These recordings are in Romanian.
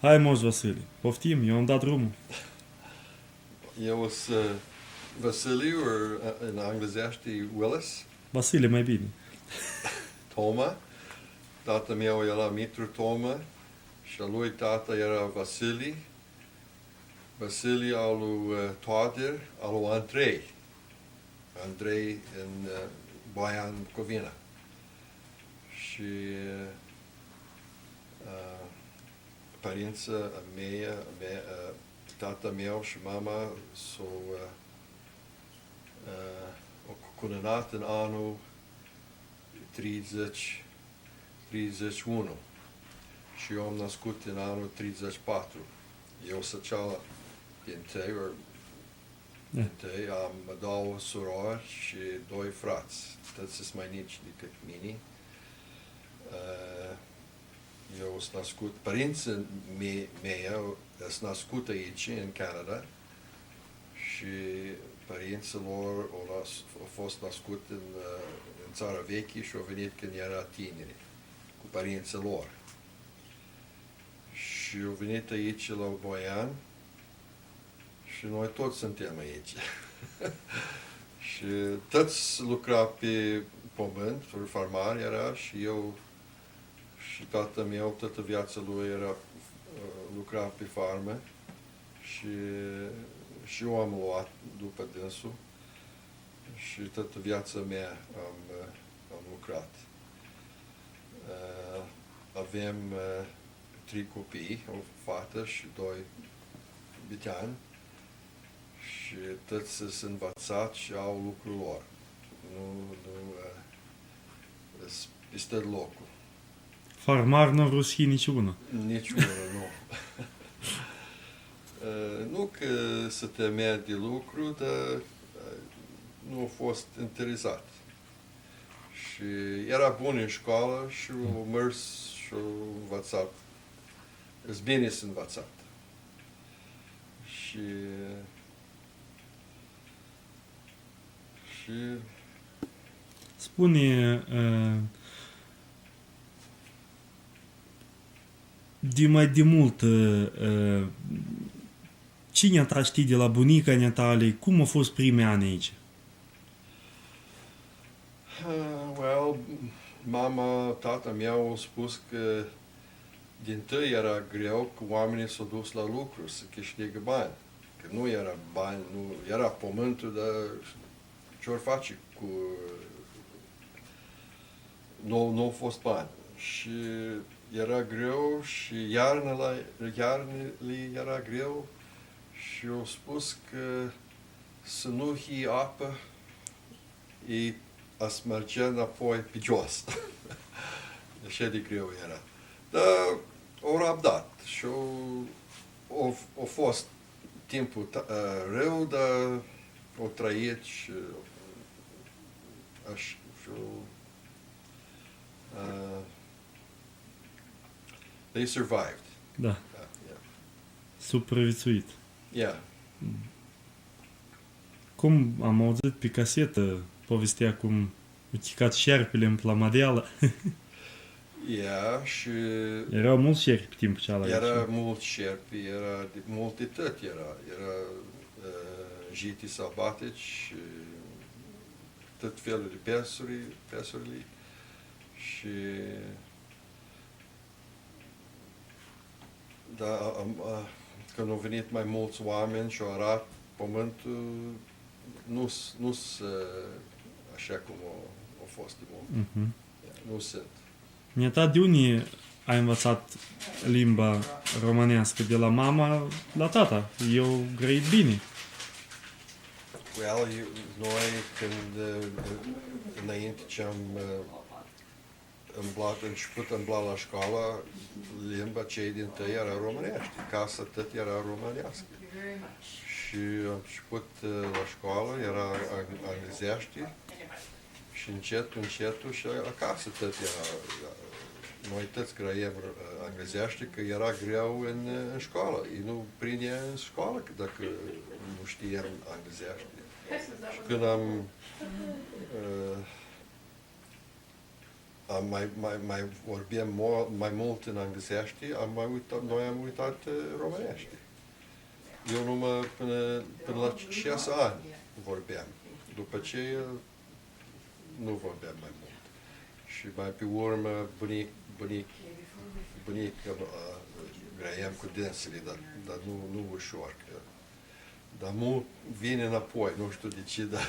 Hai, Moș Vasile, poftim, eu am dat drumul. Eu sunt Vasiliu, în englezește Willis, Vasile, mai bine. Toma. Tatăl meu era Mitru Toma și a lui tata era Vasili. Vasili al lui Toader, al lui Andrei. Andrei în Baia Bucovina. Și părinții mei, tata meu și mama s-au cununat în anul 31 și eu am născut în anul 34. Eu sunt cel întâi, am două surori și doi frați. Toți sunt mai mici decât mine. Eu sunt născut, părinții mei sunt născut aici, în Canada, și părinții lor au fost născut în țara veche și au venit când era tineri, cu părinții lor. Și au venit aici la Boian și noi toți suntem aici. Și toți lucra pe pământ, farmar era, și eu și tatăl meu, toată viața lui era lucra pe farmă și eu am luat după dânsul și toată viața mea am lucrat. Avem 3 copii, o fată și 2 bătrâni și toți sunt învățați și au lucrul lor. Nu este locul. Farmar nu vreau să fie niciunul. Niciunul, nu. Nu că să temea de lucru, dar nu a fost interesat. Și era bun în școală și a mers și a învățat. Îs bine să învățat. Și Spune, de mai de mult, cine ta știi de la bunica tale, cum au fost primii ani aici? well, mama, tata meu au spus că dintâi era greu că oamenii s-au dus la lucru să câștigă bani. Că nu era bani, nu era pământul, dar ce-or face cu... Nu au fost bani. Și era greu și iarnele era greu și au spus că să nu fie apă, ei as merge înapoi pe jos. Așa de greu era. Dar au răbdat și au fost timpul rău, dar au trăit și they survived. Da, Yeah. supraviețuit. Yeah. Cum am auzit pe casetă povestea cum a chicat șerpele în plamadeală. Yeah, și Erau mulți șerpi pe timpul cealaltă. era mult șerpi, era de multe tăti era. Era jiti sălbatici, tot felul de pesuri și da, când au venit mai mulți oameni și au arat pământul, nu așa cum a fost de mult. Nu sunt. Nieta, de unde ai învățat limba românească? De la mama la tata. Eu grăit bine. Well, noi când înainte ce am început îmbla la școală, limba cei din tăi era românească. Casa tot era românească. Și am început la școală, era englezește și încetul și acasă tot era. Noi toți grăiem englezește că era greu în școală. Ei nu prinde în școală dacă nu știam englezește. Și când am mai vorbim mai mult în englezește, noi am uitat românește. Eu numai până la 6 ani vorbeam. După ce nu vorbeam mai mult. Și mai pe urmă bunica grăiam cu dânsele, dar nu ușor. Dar mult vine înapoi, nu știu de ce, dar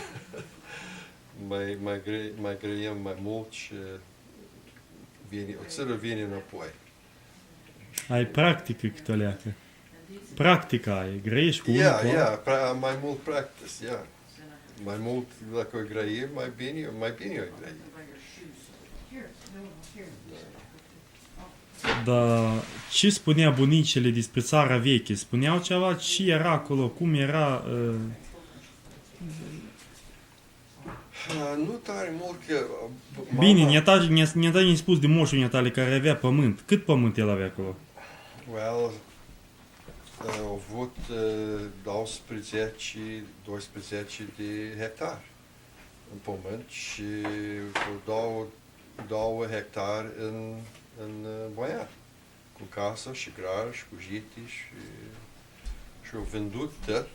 mai grăiem mai mult și o țară vine înapoi. Ai practică câte o leacă. Practica ai, grăiești cu unul cu altul. Mai mult practice, mai mult dacă o grăim, mai bine o grăim. Dar ce spunea bunicile despre țara veche? Spuneau ceva? Ce era acolo? Cum era? Nu tare mult că... Bine, ne-a spus de moșul tale care avea pământ. Cât pământ el avea acolo? Well, au avut 12 de hectare în pământ și cu 2 hectare în Boian, cu casă și garaj, cu jiti și au vândut tot,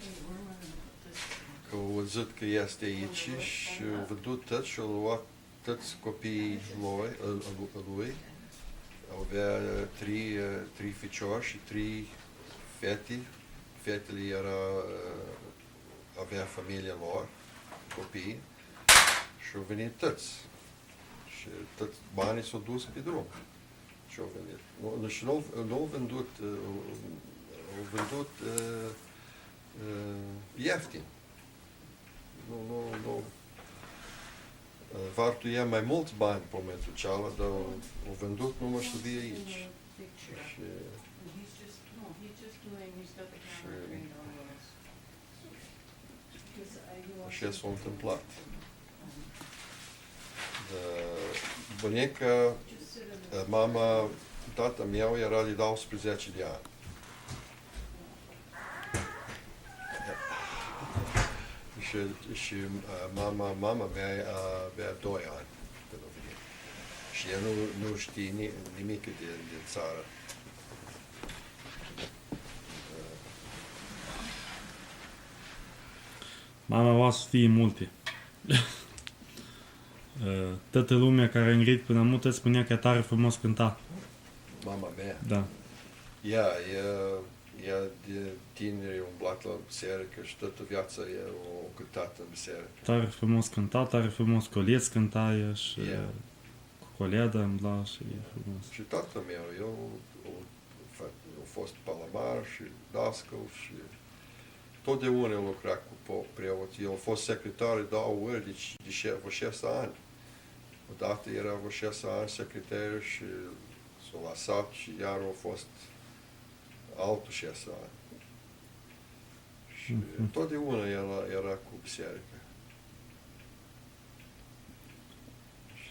că au văzut că este aici și au vândut tot și au luat toți copiii lui. Avea 3 ficiori și 3 fete. Fetele avea familia lor, copii, și au venit toți. Și toți banii s-au dus pe drum. Și au venit. Și nu au vândut, au vândut ieftin. Nu. Vartul ia mai mulți bani pe momentul cealaltă, dar au vândut numai să fie aici. Și așa s-a întâmplat. Bunica, tata meu era de 12 de ani. Și mama mea avea 2 ani când a venit. Și ea nu știe nimic din țară. Mama va să fie multe. Toată lumea care a îngrit până mult spunea că tare frumos cânta. Mama mea? Da. Ea de tineri umblat la biserică și toată viața ea o cântat în biserică. Tare frumos cânta, tare frumos coleț cânta ea și cu coleada îmbla și e frumos. Și tatăl meu, eu a fost palamar și dascăl și totdeauna lucra cu preoți. El a fost secretar de 2 ori, de 6 ani. Odată era 6 ani secretar și s-a lăsat și iar a fost altul 6 ani. Și totdeauna era cu biserică.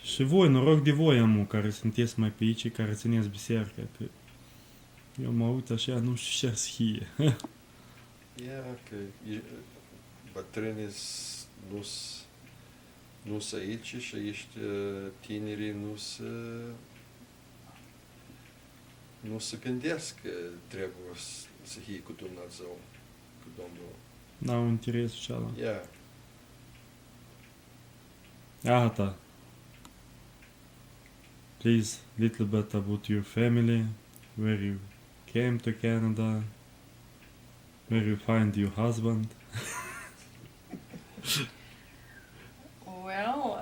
Și voi, noroc de voi, amu, care sunteți mai pe aici, care țineți biserica, că eu mă uit așa, nu știu ce să fie. Că bătrânii nu sunt aici și ești tinerii nu se gândesc că trebuie să fie cu Dumnezeu, cu Domnul. N-au interesul ceala. Agata, please, little bit about your family, where you came to Canada, where you find your husband. Well,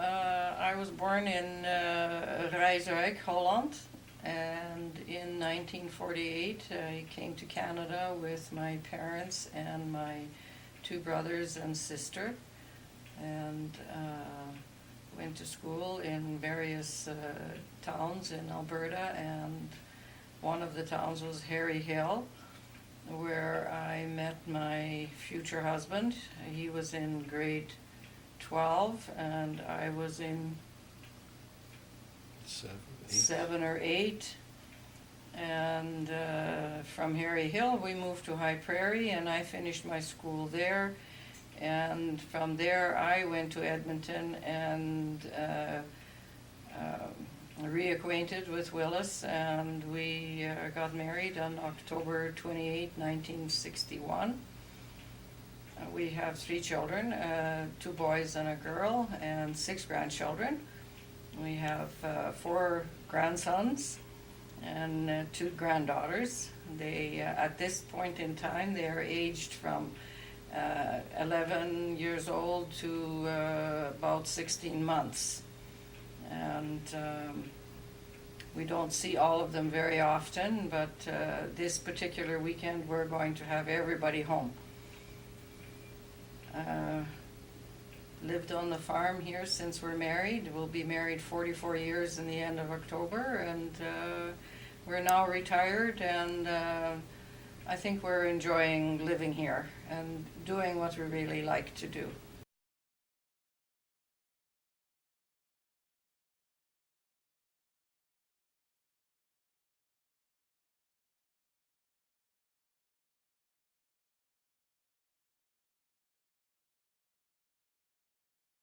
I was born in Rijswijk, Holland, and in 1948 I came to Canada with my parents and my 2 brothers and sister, and went to school in various towns in Alberta, and one of the towns was Harry Hill, where I met my future husband. He was in grade 12 and I was in 7 or 8. And from Harry Hill we moved to High Prairie and I finished my school there. And from there I went to Edmonton and reacquainted with Willis, and we got married on October 28, 1961. We have 3 children, 2 boys and a girl, and 6 grandchildren. We have 4 grandsons and 2 granddaughters. They, at this point in time, they are aged from 11 years old to about 16 months. And we don't see all of them very often, but this particular weekend we're going to have everybody home. Lived on the farm here since we're married. We'll be married 44 years in the end of October, and we're now retired, and I think we're enjoying living here and doing what we really like to do.